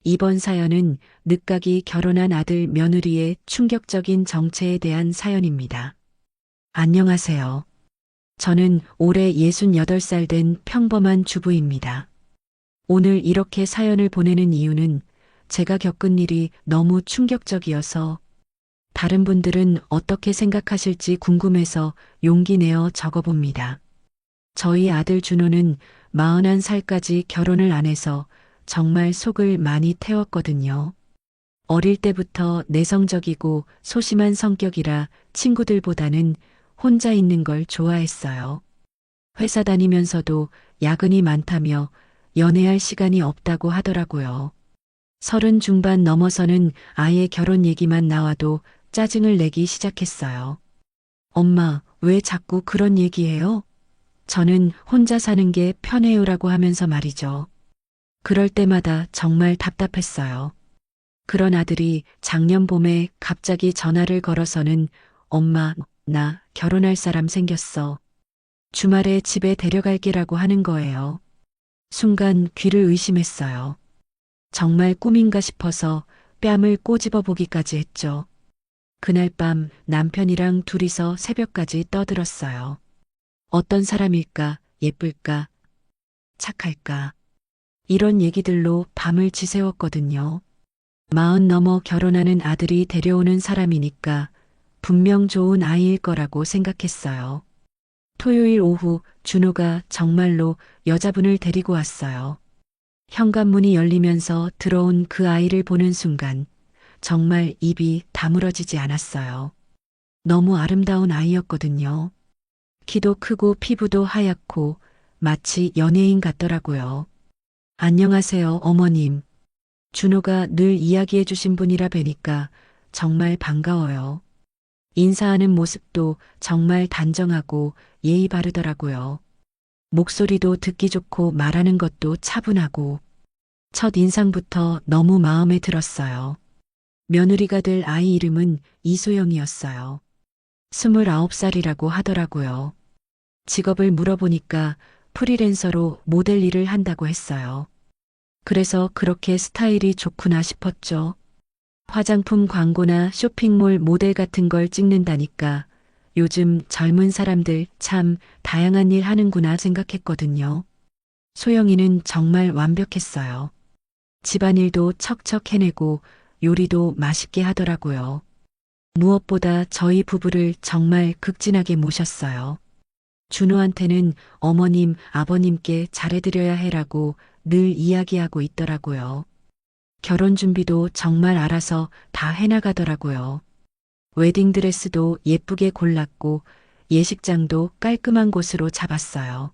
이번 사연은 늦가기 결혼한 아들 며느리의 충격적인 정체에 대한 사연입니다. 안녕하세요. 저는 올해 68살 된 평범한 주부입니다. 오늘 이렇게 사연을 보내는 이유는 제가 겪은 일이 너무 충격적이어서 다른 분들은 어떻게 생각하실지 궁금해서 용기 내어 적어봅니다. 저희 아들 준호는 41살까지 결혼을 안 해서 정말 속을 많이 태웠거든요. 어릴 때부터 내성적이고 소심한 성격이라 친구들보다는 혼자 있는 걸 좋아했어요. 회사 다니면서도 야근이 많다며 연애할 시간이 없다고 하더라고요. 30 중반 넘어서는 아예 결혼 얘기만 나와도 짜증을 내기 시작했어요. 엄마, 왜 자꾸 그런 얘기해요? 저는 혼자 사는 게 편해요라고 하면서 말이죠. 그럴 때마다 정말 답답했어요. 그런 아들이 작년 봄에 갑자기 전화를 걸어서는 엄마, 나 결혼할 사람 생겼어. 주말에 집에 데려갈게라고 하는 거예요. 순간 귀를 의심했어요. 정말 꿈인가 싶어서 뺨을 꼬집어 보기까지 했죠. 그날 밤 남편이랑 둘이서 새벽까지 떠들었어요. 어떤 사람일까, 예쁠까, 착할까. 이런 얘기들로 밤을 지새웠거든요. 40 넘어 결혼하는 아들이 데려오는 사람이니까 분명 좋은 아이일 거라고 생각했어요. 토요일 오후 준호가 정말로 여자분을 데리고 왔어요. 현관문이 열리면서 들어온 그 아이를 보는 순간 정말 입이 다물어지지 않았어요. 너무 아름다운 아이였거든요. 키도 크고 피부도 하얗고 마치 연예인 같더라고요. 안녕하세요, 어머님. 준호가 늘 이야기해 주신 분이라 뵈니까 정말 반가워요. 인사하는 모습도 정말 단정하고 예의 바르더라고요. 목소리도 듣기 좋고 말하는 것도 차분하고 첫 인상부터 너무 마음에 들었어요. 며느리가 될 아이 이름은 이소영이었어요. 29살이라고 하더라고요. 직업을 물어보니까 프리랜서로 모델 일을 한다고 했어요. 그래서 그렇게 스타일이 좋구나 싶었죠. 화장품 광고나 쇼핑몰 모델 같은 걸 찍는다니까 요즘 젊은 사람들 참 다양한 일 하는구나 생각했거든요. 소영이는 정말 완벽했어요. 집안일도 척척 해내고 요리도 맛있게 하더라고요. 무엇보다 저희 부부를 정말 극진하게 모셨어요. 준호한테는 어머님, 아버님께 잘해드려야 해라고 늘 이야기하고 있더라고요. 결혼 준비도 정말 알아서 다 해나가더라고요. 웨딩드레스도 예쁘게 골랐고 예식장도 깔끔한 곳으로 잡았어요.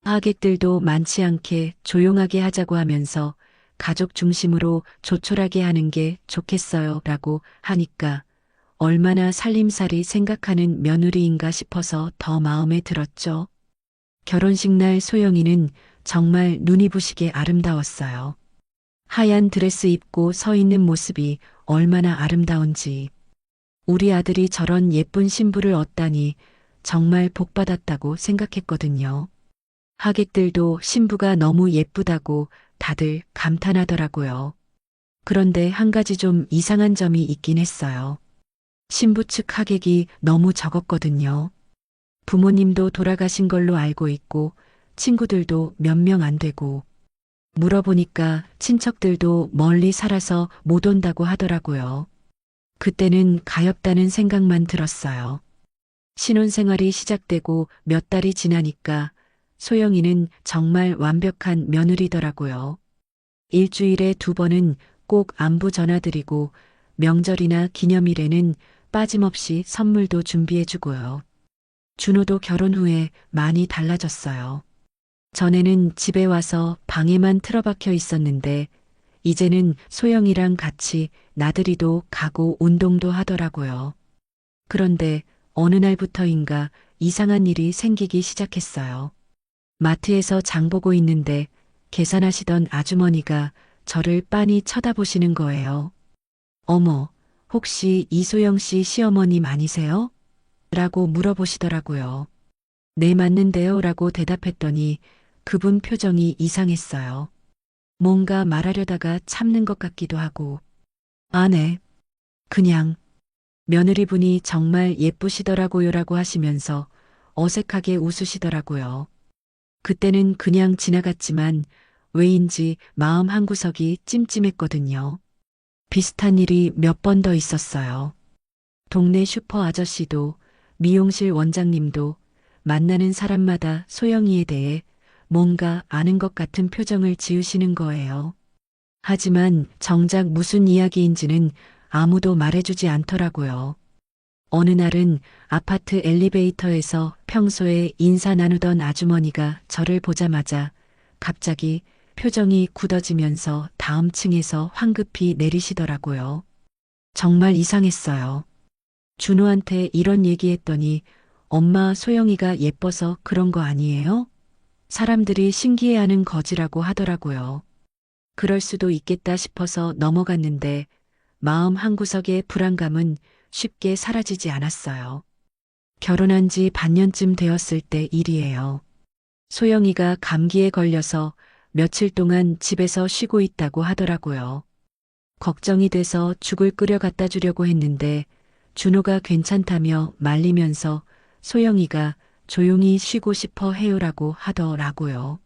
하객들도 많지 않게 조용하게 하자고 하면서 가족 중심으로 조촐하게 하는 게 좋겠어요 라고 하니까 얼마나 살림살이 생각하는 며느리인가 싶어서 더 마음에 들었죠. 결혼식 날 소영이는 정말 눈이 부시게 아름다웠어요. 하얀 드레스 입고 서 있는 모습이 얼마나 아름다운지. 우리 아들이 저런 예쁜 신부를 얻다니 정말 복받았다고 생각했거든요. 하객들도 신부가 너무 예쁘다고 다들 감탄하더라고요. 그런데 한 가지 좀 이상한 점이 있긴 했어요. 신부 측 하객이 너무 적었거든요. 부모님도 돌아가신 걸로 알고 있고 친구들도 몇 명 안 되고 물어보니까 친척들도 멀리 살아서 못 온다고 하더라고요. 그때는 가엾다는 생각만 들었어요. 신혼생활이 시작되고 몇 달이 지나니까 소영이는 정말 완벽한 며느리더라고요. 일주일에 2번은 꼭 안부 전화드리고 명절이나 기념일에는 빠짐없이 선물도 준비해주고요. 준호도 결혼 후에 많이 달라졌어요. 전에는 집에 와서 방에만 틀어박혀 있었는데 이제는 소영이랑 같이 나들이도 가고 운동도 하더라고요. 그런데 어느 날부터인가 이상한 일이 생기기 시작했어요. 마트에서 장 보고 있는데 계산하시던 아주머니가 저를 빤히 쳐다보시는 거예요. 어머, 혹시 이소영 씨 시어머님 아니세요? 라고 물어보시더라고요. 네, 맞는데요 라고 대답했더니 그분 표정이 이상했어요. 뭔가 말하려다가 참는 것 같기도 하고. 아, 네. 그냥 며느리분이 정말 예쁘시더라고요라고 하시면서 어색하게 웃으시더라고요. 그때는 그냥 지나갔지만 왜인지 마음 한구석이 찜찜했거든요. 비슷한 일이 몇 번 더 있었어요. 동네 슈퍼 아저씨도 미용실 원장님도 만나는 사람마다 소영이에 대해 뭔가 아는 것 같은 표정을 지으시는 거예요. 하지만 정작 무슨 이야기인지는 아무도 말해주지 않더라고요. 어느 날은 아파트 엘리베이터에서 평소에 인사 나누던 아주머니가 저를 보자마자 갑자기 표정이 굳어지면서 다음 층에서 황급히 내리시더라고요. 정말 이상했어요. 준호한테 이런 얘기했더니 엄마 소영이가 예뻐서 그런 거 아니에요? 사람들이 신기해하는 거지라고 하더라고요. 그럴 수도 있겠다 싶어서 넘어갔는데 마음 한구석의 불안감은 쉽게 사라지지 않았어요. 결혼한 지 반년쯤 되었을 때 일이에요. 소영이가 감기에 걸려서 며칠 동안 집에서 쉬고 있다고 하더라고요. 걱정이 돼서 죽을 끓여 갖다 주려고 했는데 준호가 괜찮다며 말리면서 소영이가 조용히 쉬고 싶어 해요라고 하더라고요.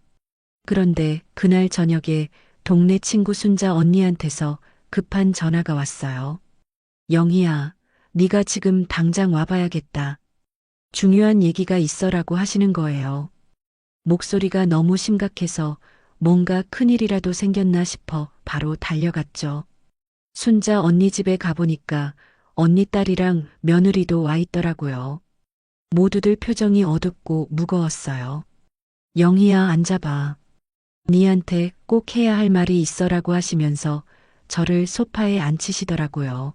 그런데 그날 저녁에 동네 친구 순자 언니한테서 급한 전화가 왔어요. 영희야, 네가 지금 당장 와봐야겠다. 중요한 얘기가 있어라고 하시는 거예요. 목소리가 너무 심각해서 뭔가 큰일이라도 생겼나 싶어 바로 달려갔죠. 순자 언니 집에 가보니까 언니 딸이랑 며느리도 와 있더라고요. 모두들 표정이 어둡고 무거웠어요. 영희야, 앉아봐. 니한테 꼭 해야 할 말이 있어라고 하시면서 저를 소파에 앉히시더라고요.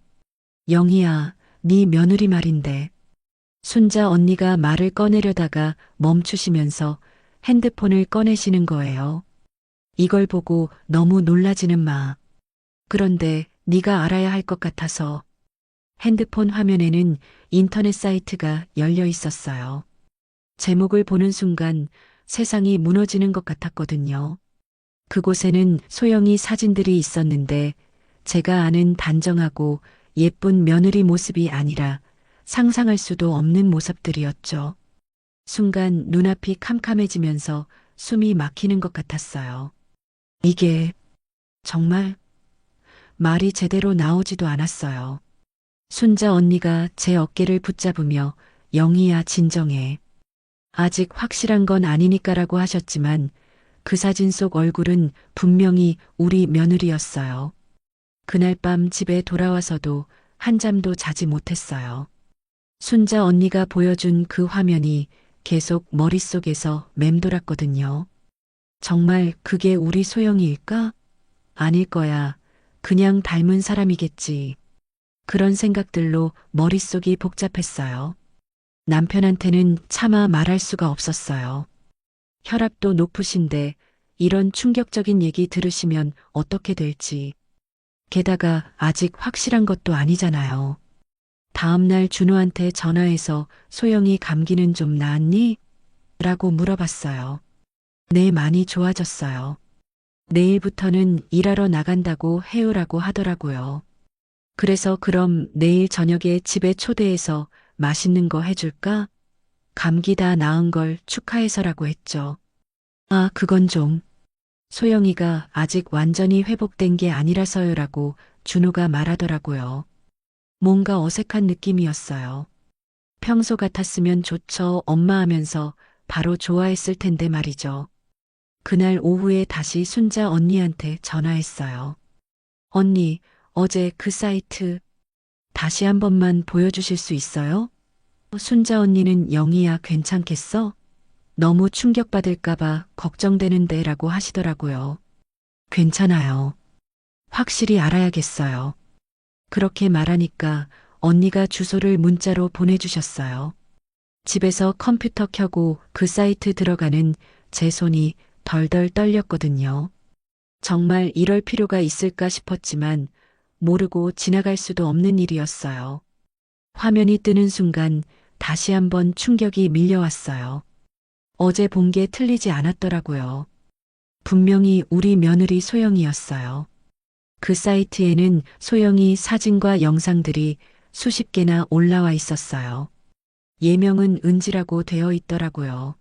영희야, 네 며느리 말인데. 순자 언니가 말을 꺼내려다가 멈추시면서 핸드폰을 꺼내시는 거예요. 이걸 보고 너무 놀라지는 마. 그런데 네가 알아야 할 것 같아서. 핸드폰 화면에는 인터넷 사이트가 열려 있었어요. 제목을 보는 순간 세상이 무너지는 것 같았거든요. 그곳에는 소영이 사진들이 있었는데 제가 아는 단정하고 예쁜 며느리 모습이 아니라 상상할 수도 없는 모습들이었죠. 순간 눈앞이 캄캄해지면서 숨이 막히는 것 같았어요. 이게 정말 말이 제대로 나오지도 않았어요. 순자 언니가 제 어깨를 붙잡으며 영희야 진정해. 아직 확실한 건 아니니까라고 하셨지만 그 사진 속 얼굴은 분명히 우리 며느리였어요. 그날 밤 집에 돌아와서도 한잠도 자지 못했어요. 순자 언니가 보여준 그 화면이 계속 머릿속에서 맴돌았거든요. 정말 그게 우리 소영이일까? 아닐 거야. 그냥 닮은 사람이겠지. 그런 생각들로 머릿속이 복잡했어요. 남편한테는 차마 말할 수가 없었어요. 혈압도 높으신데 이런 충격적인 얘기 들으시면 어떻게 될지. 게다가 아직 확실한 것도 아니잖아요. 다음날 준호한테 전화해서 소영이 감기는 좀 나았니? 라고 물어봤어요. 네, 많이 좋아졌어요. 내일부터는 일하러 나간다고 해요라고 하더라고요. 그래서 그럼 내일 저녁에 집에 초대해서 맛있는 거 해줄까? 감기 다 나은 걸 축하해서라고 했죠. 아, 그건 좀. 소영이가 아직 완전히 회복된 게 아니라서요라고 준호가 말하더라고요. 뭔가 어색한 느낌이었어요. 평소 같았으면 좋죠, 엄마 하면서 바로 좋아했을 텐데 말이죠. 그날 오후에 다시 순자 언니한테 전화했어요. 언니, 어제 그 사이트 다시 한 번만 보여주실 수 있어요? 순자 언니는 영희야 괜찮겠어? 너무 충격받을까봐 걱정되는데 라고 하시더라고요. 괜찮아요. 확실히 알아야겠어요. 그렇게 말하니까 언니가 주소를 문자로 보내주셨어요. 집에서 컴퓨터 켜고 그 사이트 들어가는 제 손이 덜덜 떨렸거든요. 정말 이럴 필요가 있을까 싶었지만 모르고 지나갈 수도 없는 일이었어요. 화면이 뜨는 순간 다시 한번 충격이 밀려왔어요. 어제 본 게 틀리지 않았더라고요. 분명히 우리 며느리 소영이었어요. 그 사이트에는 소영이 사진과 영상들이 수십 개나 올라와 있었어요. 예명은 은지라고 되어 있더라고요.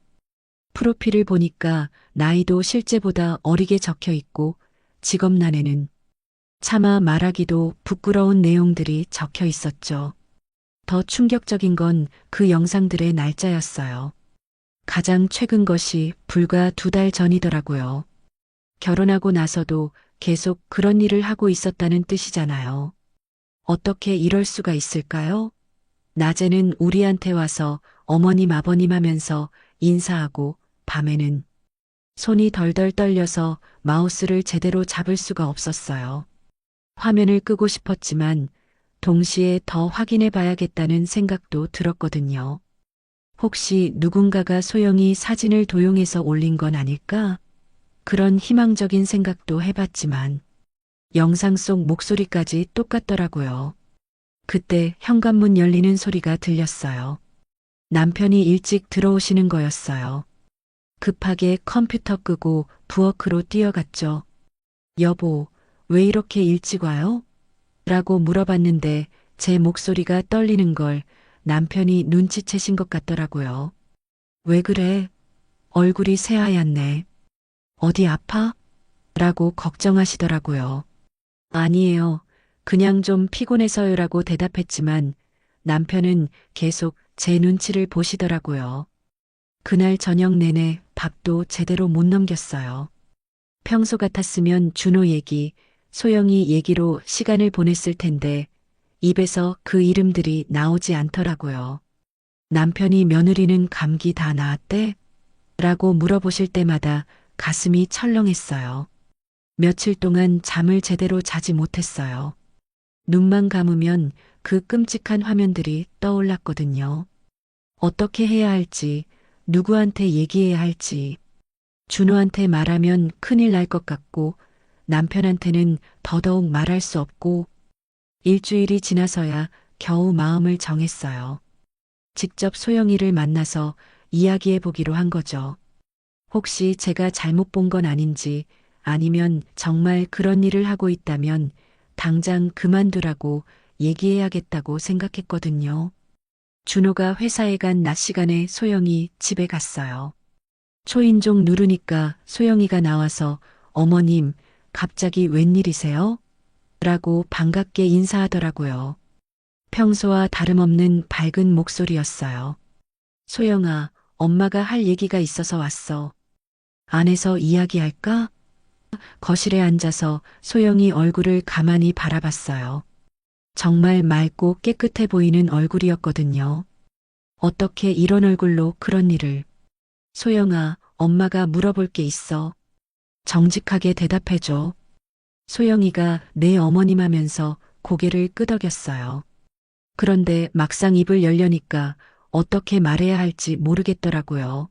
프로필을 보니까 나이도 실제보다 어리게 적혀 있고 직업란에는 차마 말하기도 부끄러운 내용들이 적혀 있었죠. 더 충격적인 건 그 영상들의 날짜였어요. 가장 최근 것이 불과 2달 전이더라고요. 결혼하고 나서도 계속 그런 일을 하고 있었다는 뜻이잖아요. 어떻게 이럴 수가 있을까요? 낮에는 우리한테 와서 어머님 아버님 하면서 인사하고 밤에는 손이 덜덜 떨려서 마우스를 제대로 잡을 수가 없었어요. 화면을 끄고 싶었지만 동시에 더 확인해 봐야겠다는 생각도 들었거든요. 혹시 누군가가 소영이 사진을 도용해서 올린 건 아닐까? 그런 희망적인 생각도 해봤지만 영상 속 목소리까지 똑같더라고요. 그때 현관문 열리는 소리가 들렸어요. 남편이 일찍 들어오시는 거였어요. 급하게 컴퓨터 끄고 부엌으로 뛰어갔죠. 여보, 왜 이렇게 일찍 와요? 라고 물어봤는데 제 목소리가 떨리는 걸 남편이 눈치채신 것 같더라고요. 왜 그래? 얼굴이 새하얗네. 어디 아파? 라고 걱정하시더라고요. 아니에요. 그냥 좀 피곤해서요라고 대답했지만 남편은 계속 제 눈치를 보시더라고요. 그날 저녁 내내 밥도 제대로 못 넘겼어요. 평소 같았으면 준호 얘기, 소영이 얘기로 시간을 보냈을 텐데 입에서 그 이름들이 나오지 않더라고요. 남편이 며느리는 감기 다 나았대? 라고 물어보실 때마다 가슴이 철렁했어요. 며칠 동안 잠을 제대로 자지 못했어요. 눈만 감으면 그 끔찍한 화면들이 떠올랐거든요. 어떻게 해야 할지, 누구한테 얘기해야 할지, 준호한테 말하면 큰일 날 것 같고 남편한테는 더더욱 말할 수 없고 일주일이 지나서야 겨우 마음을 정했어요. 직접 소영이를 만나서 이야기해 보기로 한 거죠. 혹시 제가 잘못 본 건 아닌지 아니면 정말 그런 일을 하고 있다면 당장 그만두라고 얘기해야겠다고 생각했거든요. 준호가 회사에 간 낮 시간에 소영이 집에 갔어요. 초인종 누르니까 소영이가 나와서 어머님, 갑자기 웬일이세요? 라고 반갑게 인사하더라고요. 평소와 다름없는 밝은 목소리였어요. 소영아, 엄마가 할 얘기가 있어서 왔어. 안에서 이야기할까? 거실에 앉아서 소영이 얼굴을 가만히 바라봤어요. 정말 맑고 깨끗해 보이는 얼굴이었거든요. 어떻게 이런 얼굴로 그런 일을. 소영아, 엄마가 물어볼 게 있어. 정직하게 대답해줘. 소영이가 내 어머님 하면서 고개를 끄덕였어요. 그런데 막상 입을 열려니까 어떻게 말해야 할지 모르겠더라고요.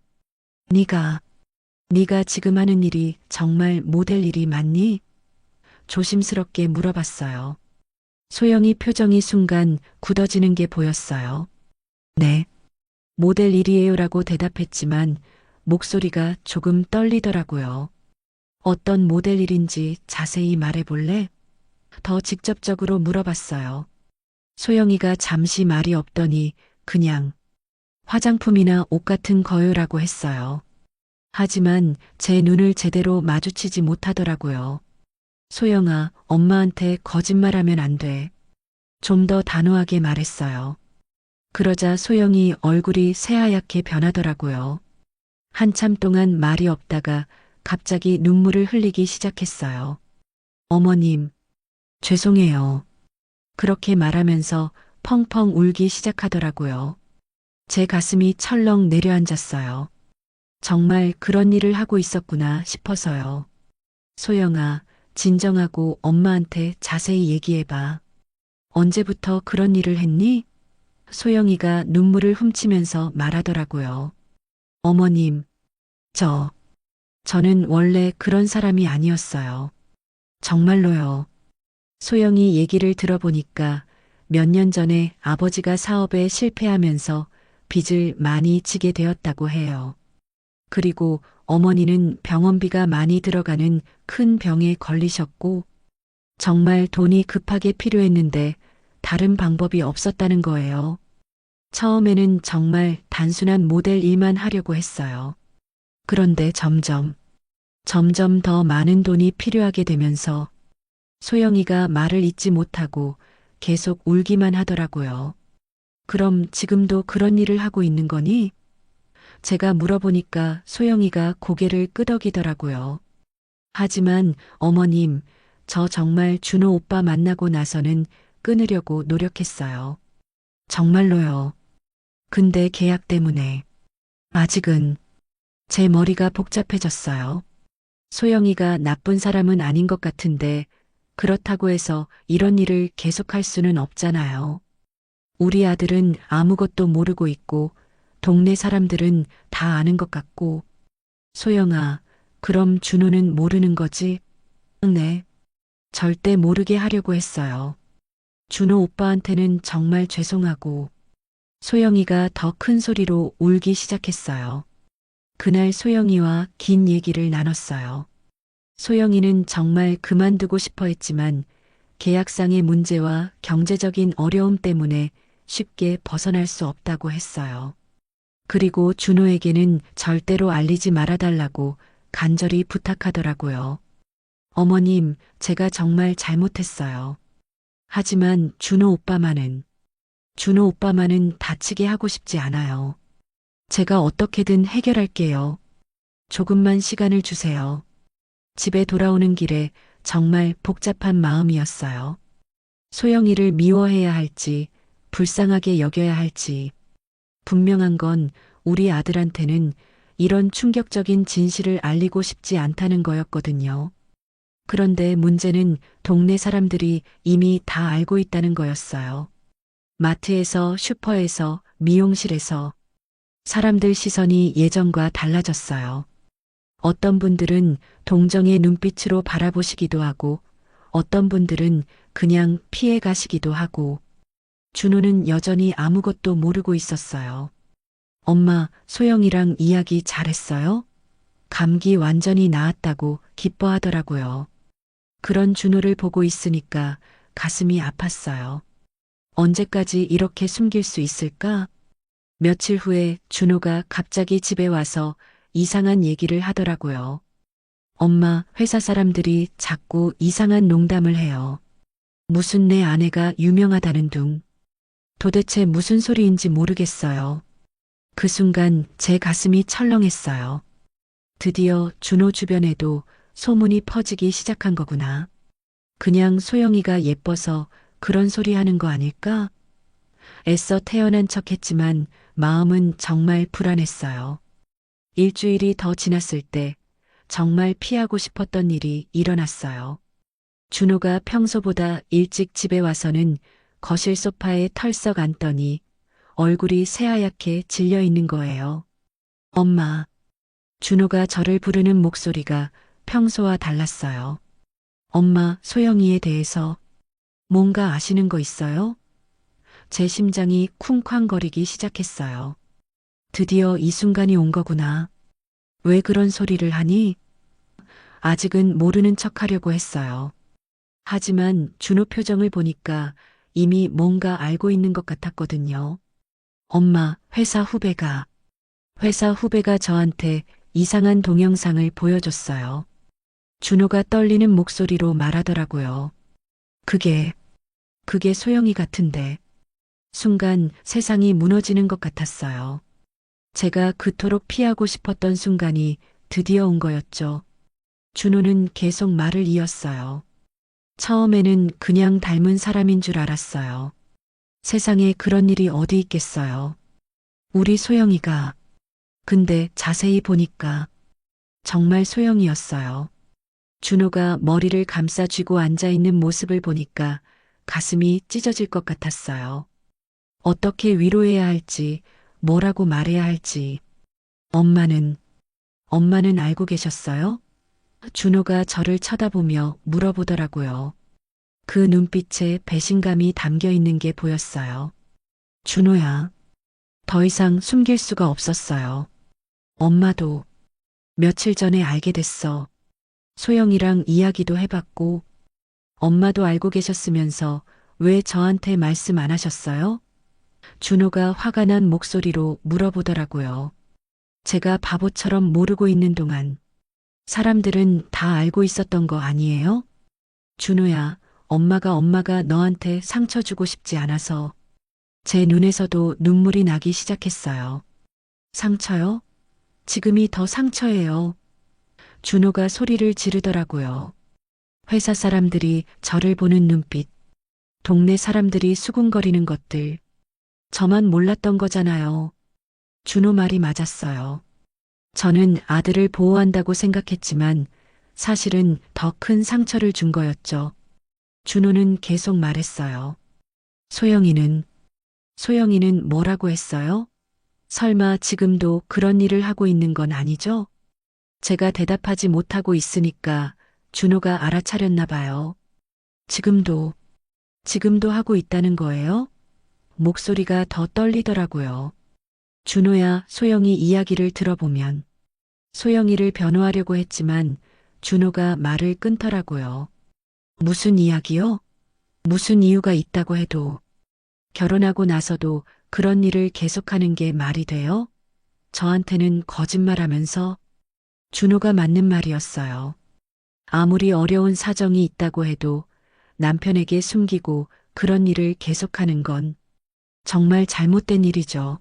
네가 지금 하는 일이 정말 모델 일이 맞니? 조심스럽게 물어봤어요. 소영이 표정이 순간 굳어지는 게 보였어요. 네, 모델 일이에요라고 대답했지만 목소리가 조금 떨리더라고요. 어떤 모델 일인지 자세히 말해볼래? 더 직접적으로 물어봤어요. 소영이가 잠시 말이 없더니 그냥 화장품이나 옷 같은 거요라고 했어요. 하지만 제 눈을 제대로 마주치지 못하더라고요. 소영아, 엄마한테 거짓말하면 안 돼. 좀 더 단호하게 말했어요. 그러자 소영이 얼굴이 새하얗게 변하더라고요. 한참 동안 말이 없다가 갑자기 눈물을 흘리기 시작했어요. 어머님, 죄송해요. 그렇게 말하면서 펑펑 울기 시작하더라고요. 제 가슴이 철렁 내려앉았어요. 정말 그런 일을 하고 있었구나 싶어서요. 소영아, 진정하고 엄마한테 자세히 얘기해봐. 언제부터 그런 일을 했니? 소영이가 눈물을 훔치면서 말하더라고요. 어머님, 저는 원래 그런 사람이 아니었어요. 정말로요. 소영이 얘기를 들어보니까 몇 년 전에 아버지가 사업에 실패하면서 빚을 많이 지게 되었다고 해요. 그리고 어머니는 병원비가 많이 들어가는 큰 병에 걸리셨고 정말 돈이 급하게 필요했는데 다른 방법이 없었다는 거예요. 처음에는 정말 단순한 모델 일만 하려고 했어요. 그런데 점점 더 많은 돈이 필요하게 되면서 소영이가 말을 잇지 못하고 계속 울기만 하더라고요. 그럼 지금도 그런 일을 하고 있는 거니? 제가 물어보니까 소영이가 고개를 끄덕이더라고요. 하지만 어머님, 저 정말 준호 오빠 만나고 나서는 끊으려고 노력했어요. 정말로요. 근데 계약 때문에 아직은 제 머리가 복잡해졌어요. 소영이가 나쁜 사람은 아닌 것 같은데 그렇다고 해서 이런 일을 계속할 수는 없잖아요. 우리 아들은 아무것도 모르고 있고 동네 사람들은 다 아는 것 같고 소영아, 그럼 준호는 모르는 거지? 네. 절대 모르게 하려고 했어요. 준호 오빠한테는 정말 죄송하고 소영이가 더 큰 소리로 울기 시작했어요. 그날 소영이와 긴 얘기를 나눴어요. 소영이는 정말 그만두고 싶어 했지만 계약상의 문제와 경제적인 어려움 때문에 쉽게 벗어날 수 없다고 했어요. 그리고 준호에게는 절대로 알리지 말아달라고 간절히 부탁하더라고요. 어머님, 제가 정말 잘못했어요. 하지만 준호 오빠만은 다치게 하고 싶지 않아요. 제가 어떻게든 해결할게요. 조금만 시간을 주세요. 집에 돌아오는 길에 정말 복잡한 마음이었어요. 소영이를 미워해야 할지, 불쌍하게 여겨야 할지. 분명한 건 우리 아들한테는 이런 충격적인 진실을 알리고 싶지 않다는 거였거든요. 그런데 문제는 동네 사람들이 이미 다 알고 있다는 거였어요. 마트에서, 슈퍼에서, 미용실에서 사람들 시선이 예전과 달라졌어요. 어떤 분들은 동정의 눈빛으로 바라보시기도 하고 어떤 분들은 그냥 피해 가시기도 하고 준호는 여전히 아무것도 모르고 있었어요. 엄마, 소영이랑 이야기 잘했어요? 감기 완전히 나았다고 기뻐하더라고요. 그런 준호를 보고 있으니까 가슴이 아팠어요. 언제까지 이렇게 숨길 수 있을까? 며칠 후에 준호가 갑자기 집에 와서 이상한 얘기를 하더라고요. 엄마, 회사 사람들이 자꾸 이상한 농담을 해요. 무슨 내 아내가 유명하다는 둥. 도대체 무슨 소리인지 모르겠어요. 그 순간 제 가슴이 철렁했어요. 드디어 준호 주변에도 소문이 퍼지기 시작한 거구나. 그냥 소영이가 예뻐서 그런 소리 하는 거 아닐까? 애써 태어난 척 했지만 마음은 정말 불안했어요. 일주일이 더 지났을 때 정말 피하고 싶었던 일이 일어났어요. 준호가 평소보다 일찍 집에 와서는 거실 소파에 털썩 앉더니 얼굴이 새하얗게 질려 있는 거예요. 엄마. 준호가 저를 부르는 목소리가 평소와 달랐어요. 엄마, 소영이에 대해서 뭔가 아시는 거 있어요? 제 심장이 쿵쾅거리기 시작했어요. 드디어 이 순간이 온 거구나. 왜 그런 소리를 하니? 아직은 모르는 척 하려고 했어요. 하지만 준호 표정을 보니까 이미 뭔가 알고 있는 것 같았거든요. 엄마, 회사 후배가 저한테 이상한 동영상을 보여줬어요. 준호가 떨리는 목소리로 말하더라고요. 그게 소영이 같은데. 순간 세상이 무너지는 것 같았어요. 제가 그토록 피하고 싶었던 순간이 드디어 온 거였죠. 준호는 계속 말을 이었어요. 처음에는 그냥 닮은 사람인 줄 알았어요. 세상에 그런 일이 어디 있겠어요. 우리 소영이가. 근데 자세히 보니까 정말 소영이었어요. 준호가 머리를 감싸 쥐고 앉아 있는 모습을 보니까 가슴이 찢어질 것 같았어요. 어떻게 위로해야 할지, 뭐라고 말해야 할지. 엄마는 알고 계셨어요? 준호가 저를 쳐다보며 물어보더라고요. 그 눈빛에 배신감이 담겨 있는 게 보였어요. 준호야. 더 이상 숨길 수가 없었어요. 엄마도 며칠 전에 알게 됐어. 소영이랑 이야기도 해봤고, 엄마도 알고 계셨으면서 왜 저한테 말씀 안 하셨어요? 준호가 화가 난 목소리로 물어보더라고요. 제가 바보처럼 모르고 있는 동안 사람들은 다 알고 있었던 거 아니에요? 준호야, 엄마가 너한테 상처 주고 싶지 않아서 제 눈에서도 눈물이 나기 시작했어요. 상처요? 지금이 더 상처예요. 준호가 소리를 지르더라고요. 회사 사람들이 저를 보는 눈빛, 동네 사람들이 수군거리는 것들, 저만 몰랐던 거잖아요. 준호 말이 맞았어요. 저는 아들을 보호한다고 생각했지만 사실은 더 큰 상처를 준 거였죠. 준호는 계속 말했어요. 소영이는 뭐라고 했어요? 설마 지금도 그런 일을 하고 있는 건 아니죠? 제가 대답하지 못하고 있으니까 준호가 알아차렸나 봐요. 지금도 하고 있다는 거예요? 목소리가 더 떨리더라고요. 준호야, 소영이 이야기를 들어보면 소영이를 변호하려고 했지만 준호가 말을 끊더라고요. 무슨 이야기요? 무슨 이유가 있다고 해도 결혼하고 나서도 그런 일을 계속하는 게 말이 돼요? 저한테는 거짓말하면서 준호가 맞는 말이었어요. 아무리 어려운 사정이 있다고 해도 남편에게 숨기고 그런 일을 계속하는 건 정말 잘못된 일이죠.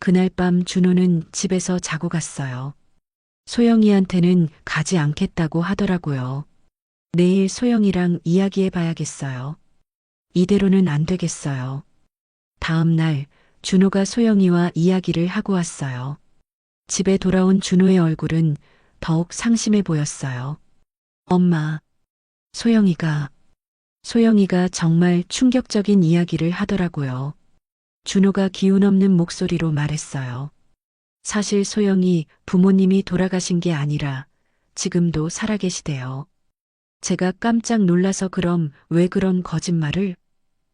그날 밤 준호는 집에서 자고 갔어요. 소영이한테는 가지 않겠다고 하더라고요. 내일 소영이랑 이야기해 봐야겠어요. 이대로는 안 되겠어요. 다음 날 준호가 소영이와 이야기를 하고 왔어요. 집에 돌아온 준호의 얼굴은 더욱 상심해 보였어요. 엄마, 소영이가 정말 충격적인 이야기를 하더라고요. 준호가 기운 없는 목소리로 말했어요. 사실 소영이 부모님이 돌아가신 게 아니라 지금도 살아계시대요. 제가 깜짝 놀라서 그럼 왜 그런 거짓말을?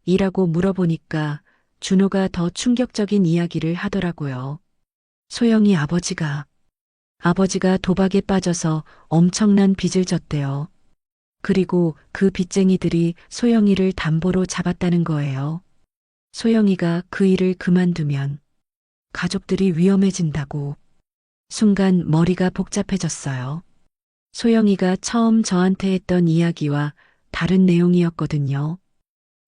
이라고 물어보니까 준호가 더 충격적인 이야기를 하더라고요. 소영이 아버지가 도박에 빠져서 엄청난 빚을 졌대요. 그리고 그 빚쟁이들이 소영이를 담보로 잡았다는 거예요. 소영이가 그 일을 그만두면 가족들이 위험해진다고. 순간 머리가 복잡해졌어요. 소영이가 처음 저한테 했던 이야기와 다른 내용이었거든요.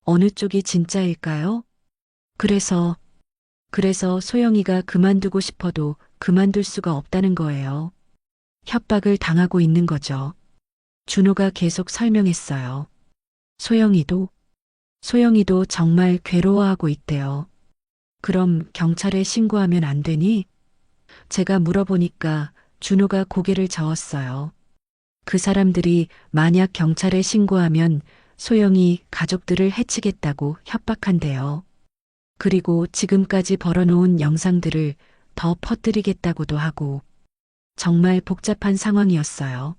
어느 쪽이 진짜일까요? 그래서 소영이가 그만두고 싶어도 그만둘 수가 없다는 거예요. 협박을 당하고 있는 거죠. 준호가 계속 설명했어요. 소영이도 정말 괴로워하고 있대요. 그럼 경찰에 신고하면 안 되니? 제가 물어보니까 준호가 고개를 저었어요. 그 사람들이 만약 경찰에 신고하면 소영이 가족들을 해치겠다고 협박한대요. 그리고 지금까지 벌어놓은 영상들을 더 퍼뜨리겠다고도 하고 정말 복잡한 상황이었어요.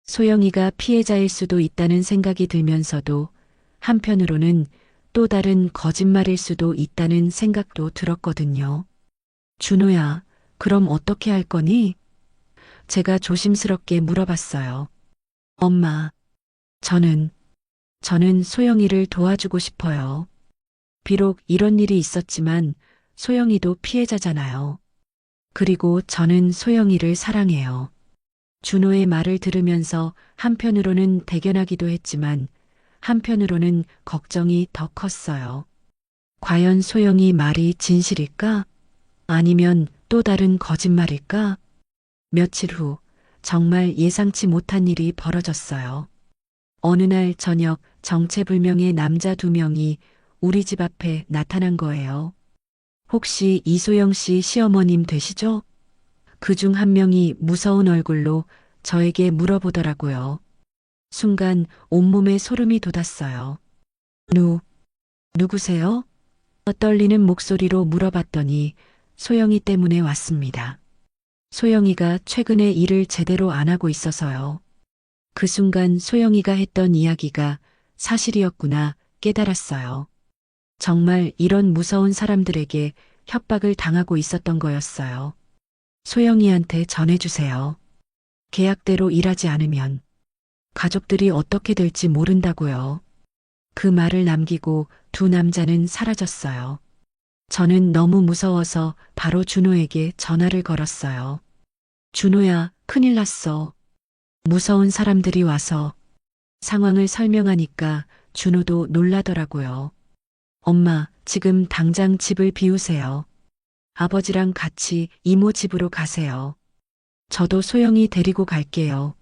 소영이가 피해자일 수도 있다는 생각이 들면서도 한편으로는 또 다른 거짓말일 수도 있다는 생각도 들었거든요. 준호야, 그럼 어떻게 할 거니? 제가 조심스럽게 물어봤어요. 엄마, 저는 소영이를 도와주고 싶어요. 비록 이런 일이 있었지만 소영이도 피해자잖아요. 그리고 저는 소영이를 사랑해요. 준호의 말을 들으면서 한편으로는 대견하기도 했지만 한편으로는 걱정이 더 컸어요. 과연 소영이 말이 진실일까? 아니면 또 다른 거짓말일까? 며칠 후 정말 예상치 못한 일이 벌어졌어요. 어느 날 저녁 정체불명의 남자 2명이 우리 집 앞에 나타난 거예요. 혹시 이소영 씨 시어머님 되시죠? 그중 한 명이 무서운 얼굴로 저에게 물어보더라고요. 순간 온몸에 소름이 돋았어요. 누구세요? 떨리는 목소리로 물어봤더니 소영이 때문에 왔습니다. 소영이가 최근에 일을 제대로 안 하고 있어서요. 그 순간 소영이가 했던 이야기가 사실이었구나 깨달았어요. 정말 이런 무서운 사람들에게 협박을 당하고 있었던 거였어요. 소영이한테 전해주세요. 계약대로 일하지 않으면 가족들이 어떻게 될지 모른다고요. 그 말을 남기고 두 남자는 사라졌어요. 저는 너무 무서워서 바로 준호에게 전화를 걸었어요. 준호야, 큰일 났어. 무서운 사람들이 와서 상황을 설명하니까 준호도 놀라더라고요. 엄마, 지금 당장 집을 비우세요. 아버지랑 같이 이모 집으로 가세요. 저도 소영이 데리고 갈게요.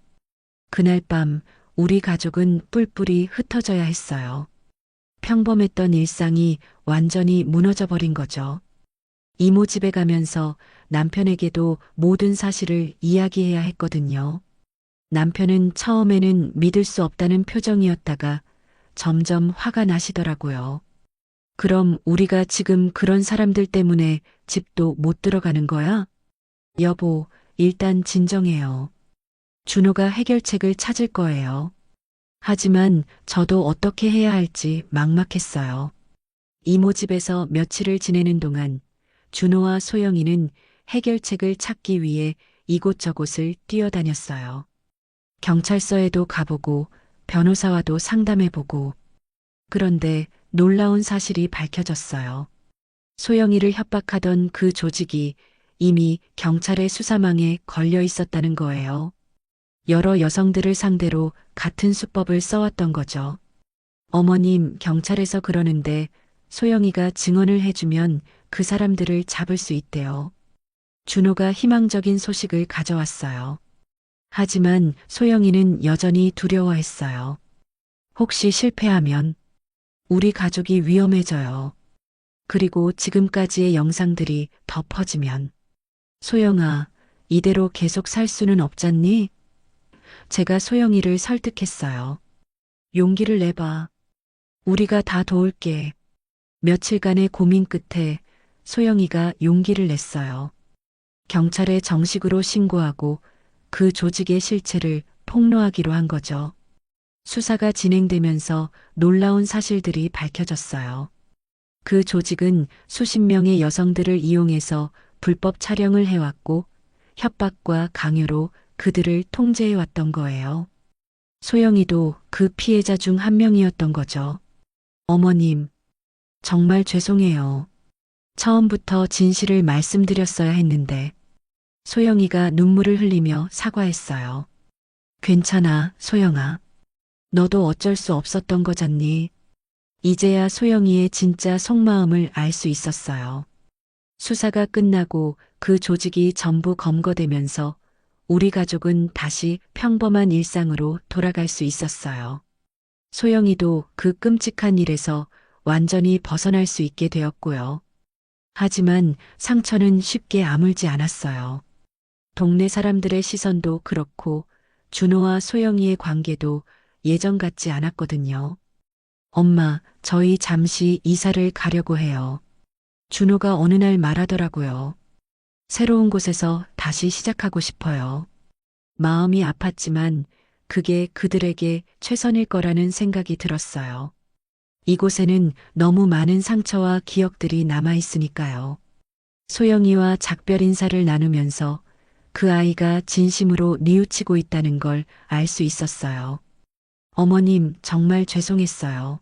그날 밤 우리 가족은 뿔뿔이 흩어져야 했어요. 평범했던 일상이 완전히 무너져 버린 거죠. 이모 집에 가면서 남편에게도 모든 사실을 이야기해야 했거든요. 남편은 처음에는 믿을 수 없다는 표정이었다가 점점 화가 나시더라고요. 그럼 우리가 지금 그런 사람들 때문에 집도 못 들어가는 거야? 여보, 일단 진정해요. 준호가 해결책을 찾을 거예요. 하지만 저도 어떻게 해야 할지 막막했어요. 이모 집에서 며칠을 지내는 동안 준호와 소영이는 해결책을 찾기 위해 이곳저곳을 뛰어다녔어요. 경찰서에도 가보고 변호사와도 상담해보고 그런데 놀라운 사실이 밝혀졌어요. 소영이를 협박하던 그 조직이 이미 경찰의 수사망에 걸려 있었다는 거예요. 여러 여성들을 상대로 같은 수법을 써왔던 거죠. 어머님, 경찰에서 그러는데 소영이가 증언을 해주면 그 사람들을 잡을 수 있대요. 준호가 희망적인 소식을 가져왔어요. 하지만 소영이는 여전히 두려워했어요. 혹시 실패하면 우리 가족이 위험해져요. 그리고 지금까지의 영상들이 더 퍼지면 소영아, 이대로 계속 살 수는 없잖니? 제가 소영이를 설득했어요. 용기를 내봐. 우리가 다 도울게. 며칠간의 고민 끝에 소영이가 용기를 냈어요. 경찰에 정식으로 신고하고 그 조직의 실체를 폭로하기로 한 거죠. 수사가 진행되면서 놀라운 사실들이 밝혀졌어요. 그 조직은 수십 명의 여성들을 이용해서 불법 촬영을 해왔고 협박과 강요로 그들을 통제해왔던 거예요. 소영이도 그 피해자 중 한 명이었던 거죠. 어머님, 정말 죄송해요. 처음부터 진실을 말씀드렸어야 했는데 소영이가 눈물을 흘리며 사과했어요. 괜찮아, 소영아. 너도 어쩔 수 없었던 거잖니. 이제야 소영이의 진짜 속마음을 알 수 있었어요. 수사가 끝나고 그 조직이 전부 검거되면서 우리 가족은 다시 평범한 일상으로 돌아갈 수 있었어요. 소영이도 그 끔찍한 일에서 완전히 벗어날 수 있게 되었고요. 하지만 상처는 쉽게 아물지 않았어요. 동네 사람들의 시선도 그렇고 준호와 소영이의 관계도 예전 같지 않았거든요. 엄마, 저희 잠시 이사를 가려고 해요. 준호가 어느 날 말하더라고요. 새로운 곳에서 다시 시작하고 싶어요. 마음이 아팠지만 그게 그들에게 최선일 거라는 생각이 들었어요. 이곳에는 너무 많은 상처와 기억들이 남아있으니까요. 소영이와 작별 인사를 나누면서 그 아이가 진심으로 뉘우치고 있다는 걸 알 수 있었어요. 어머님, 정말 죄송했어요.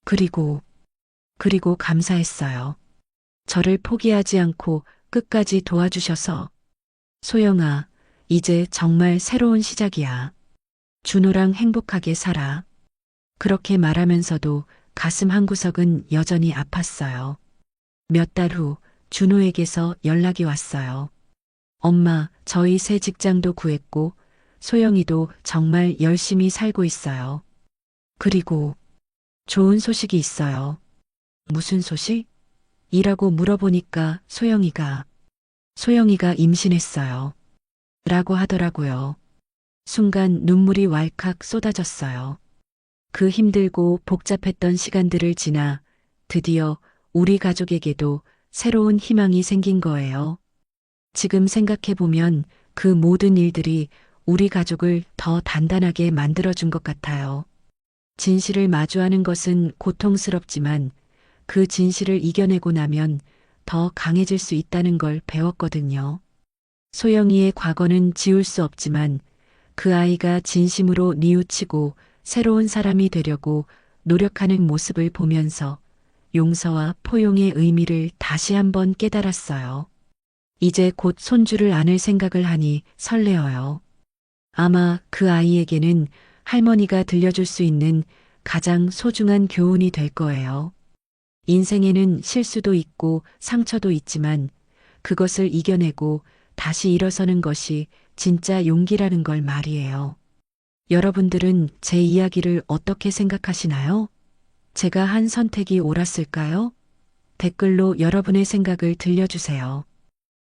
그리고 감사했어요. 저를 포기하지 않고 끝까지 도와주셔서. 소영아, 이제 정말 새로운 시작이야. 준호랑 행복하게 살아. 그렇게 말하면서도 가슴 한구석은 여전히 아팠어요. 몇 달 후 준호에게서 연락이 왔어요. 엄마, 저희 새 직장도 구했고 소영이도 정말 열심히 살고 있어요. 그리고 좋은 소식이 있어요. 무슨 소식? 이라고 물어보니까 소영이가 임신했어요. 라고 하더라고요. 순간 눈물이 왈칵 쏟아졌어요. 그 힘들고 복잡했던 시간들을 지나 드디어 우리 가족에게도 새로운 희망이 생긴 거예요. 지금 생각해보면 그 모든 일들이 우리 가족을 더 단단하게 만들어준 것 같아요. 진실을 마주하는 것은 고통스럽지만 그 진실을 이겨내고 나면 더 강해질 수 있다는 걸 배웠거든요. 소영이의 과거는 지울 수 없지만 그 아이가 진심으로 뉘우치고 새로운 사람이 되려고 노력하는 모습을 보면서 용서와 포용의 의미를 다시 한번 깨달았어요. 이제 곧 손주를 안을 생각을 하니 설레어요. 아마 그 아이에게는 할머니가 들려줄 수 있는 가장 소중한 교훈이 될 거예요. 인생에는 실수도 있고 상처도 있지만 그것을 이겨내고 다시 일어서는 것이 진짜 용기라는 걸 말이에요. 여러분들은 제 이야기를 어떻게 생각하시나요? 제가 한 선택이 옳았을까요? 댓글로 여러분의 생각을 들려주세요.